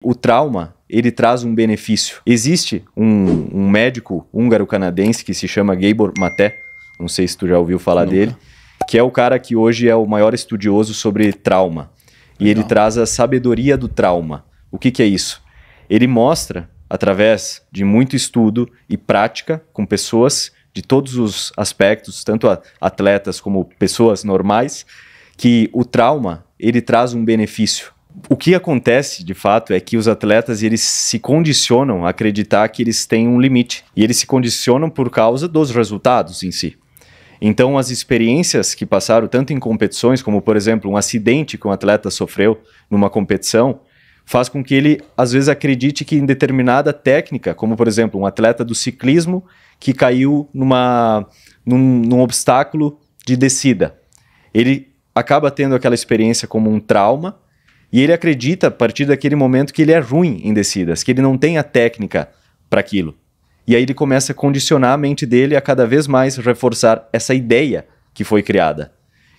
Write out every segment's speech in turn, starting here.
O trauma, ele traz um benefício. Existe um médico húngaro-canadense que se chama Gábor Maté, não sei se tu já ouviu falar dele, que é o cara que hoje é o maior estudioso sobre trauma. E ele traz a sabedoria do trauma. O que é isso? Ele mostra, através de muito estudo e prática com pessoas de todos os aspectos, tanto atletas como pessoas normais, que o trauma, ele traz um benefício. O que acontece, de fato, é que os atletas eles se condicionam a acreditar que eles têm um limite. E eles se condicionam por causa dos resultados em si. Então, as experiências que passaram tanto em competições, como, por exemplo, um acidente que um atleta sofreu numa competição, faz com que ele, às vezes, acredite que em determinada técnica, como, por exemplo, um atleta do ciclismo que caiu num obstáculo de descida. Ele acaba tendo aquela experiência como um trauma, e ele acredita, a partir daquele momento, que ele é ruim em descidas, que ele não tem a técnica para aquilo. E aí ele começa a condicionar a mente dele a cada vez mais reforçar essa ideia que foi criada.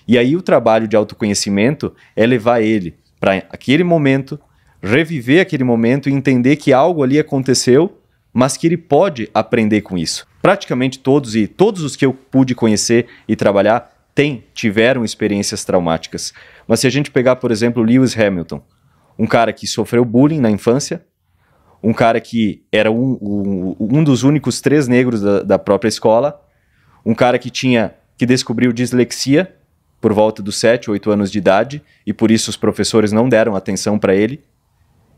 E aí o trabalho de autoconhecimento é levar ele para aquele momento, reviver aquele momento e entender que algo ali aconteceu, mas que ele pode aprender com isso. Praticamente todos os que eu pude conhecer e trabalhar tiveram experiências traumáticas. Mas se a gente pegar, por exemplo, Lewis Hamilton, um cara que sofreu bullying na infância, um cara que era um dos únicos 3 negros da própria escola, um cara que descobriu dislexia por volta dos 7, 8 anos de idade, e por isso os professores não deram atenção para ele,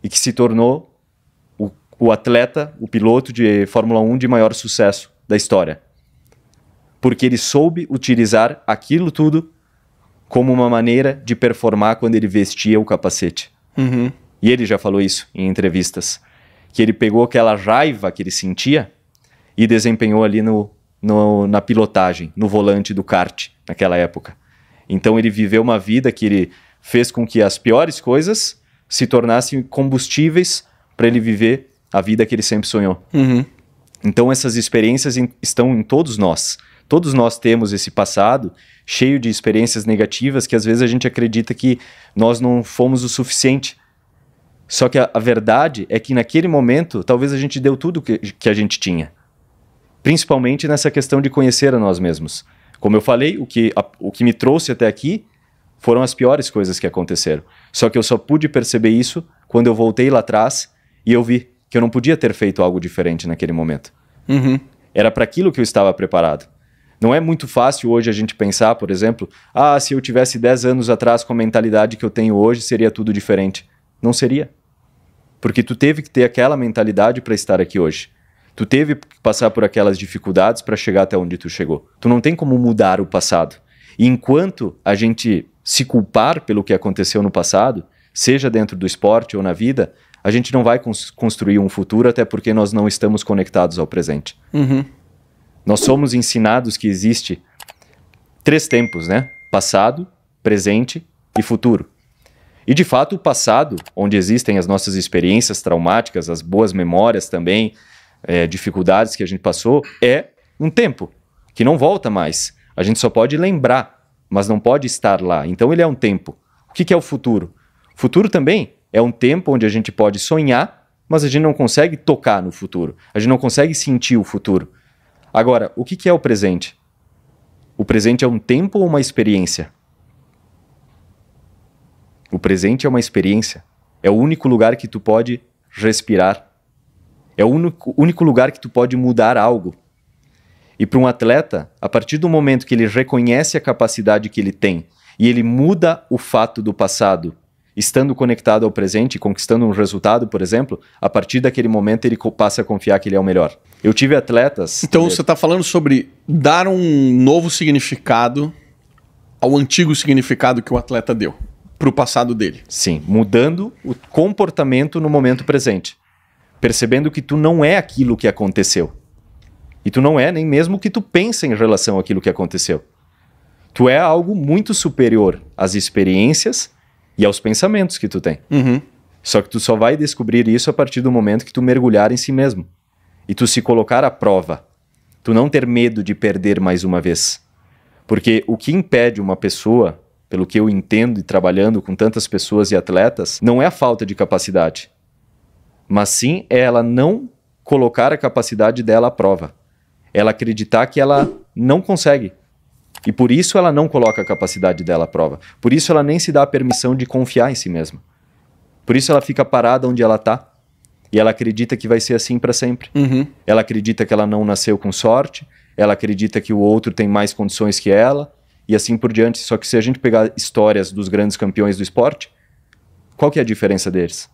e que se tornou o atleta, o piloto de Fórmula 1 de maior sucesso da história. Porque ele soube utilizar aquilo tudo como uma maneira de performar quando ele vestia o capacete. Uhum. E ele já falou isso em entrevistas, que ele pegou aquela raiva que ele sentia e desempenhou ali na pilotagem, no volante do kart, naquela época. Então ele viveu uma vida que ele fez com que as piores coisas se tornassem combustíveis para ele viver a vida que ele sempre sonhou. Uhum. Então essas experiências estão em todos nós. Todos nós temos esse passado cheio de experiências negativas que às vezes a gente acredita que nós não fomos o suficiente. Só que a verdade é que naquele momento talvez a gente deu tudo que a gente tinha. Principalmente nessa questão de conhecer a nós mesmos. Como eu falei, o que me trouxe até aqui foram as piores coisas que aconteceram. Só que eu só pude perceber isso quando eu voltei lá atrás e eu vi que eu não podia ter feito algo diferente naquele momento. Uhum. Era para aquilo que eu estava preparado. Não é muito fácil hoje a gente pensar, por exemplo, se eu tivesse 10 anos atrás com a mentalidade que eu tenho hoje, seria tudo diferente. Não seria. Porque tu teve que ter aquela mentalidade para estar aqui hoje. Tu teve que passar por aquelas dificuldades para chegar até onde tu chegou. Tu não tem como mudar o passado. E enquanto a gente se culpar pelo que aconteceu no passado, seja dentro do esporte ou na vida, a gente não vai construir um futuro, até porque nós não estamos conectados ao presente. Uhum. Nós somos ensinados que existe 3 tempos, né? Passado, presente e futuro. E de fato o passado, onde existem as nossas experiências traumáticas, as boas memórias também, dificuldades que a gente passou, é um tempo que não volta mais. A gente só pode lembrar, mas não pode estar lá. Então ele é um tempo. O que é o futuro? O futuro também é um tempo onde a gente pode sonhar, mas a gente não consegue tocar no futuro. A gente não consegue sentir o futuro. Agora, o que é o presente? O presente é um tempo ou uma experiência? O presente é uma experiência. É o único lugar que tu pode respirar. É o único lugar que tu pode mudar algo. E para um atleta, a partir do momento que ele reconhece a capacidade que ele tem e ele muda o fato do passado, estando conectado ao presente, conquistando um resultado, por exemplo, a partir daquele momento ele passa a confiar que ele é o melhor. Eu tive atletas... Então você está falando sobre dar um novo significado ao antigo significado que o atleta deu para o passado dele. Sim, mudando o comportamento no momento presente. Percebendo que tu não é aquilo que aconteceu. E tu não é nem mesmo o que tu pensa em relação àquilo que aconteceu. Tu é algo muito superior às experiências e aos pensamentos que tu tem. Uhum. Só que tu só vai descobrir isso a partir do momento que tu mergulhar em si mesmo. E tu se colocar à prova. Tu não ter medo de perder mais uma vez. Porque o que impede uma pessoa, pelo que eu entendo e trabalhando com tantas pessoas e atletas, não é a falta de capacidade. mas sim é ela não colocar a capacidade dela à prova. Ela acreditar que ela não consegue. E por isso ela não coloca a capacidade dela à prova. Por isso ela nem se dá a permissão de confiar em si mesma. Por isso ela fica parada onde ela está. E ela acredita que vai ser assim para sempre. Ela acredita que ela não nasceu com sorte. Ela acredita que o outro tem mais condições que ela. E assim por diante. Só que se a gente pegar histórias dos grandes campeões do esporte, qual que é a diferença deles?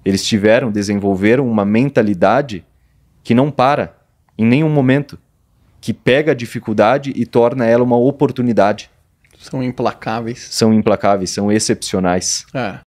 Eles desenvolveram uma mentalidade que não para em nenhum momento. Que pega a dificuldade e torna ela uma oportunidade. São implacáveis. São implacáveis, são excepcionais. É.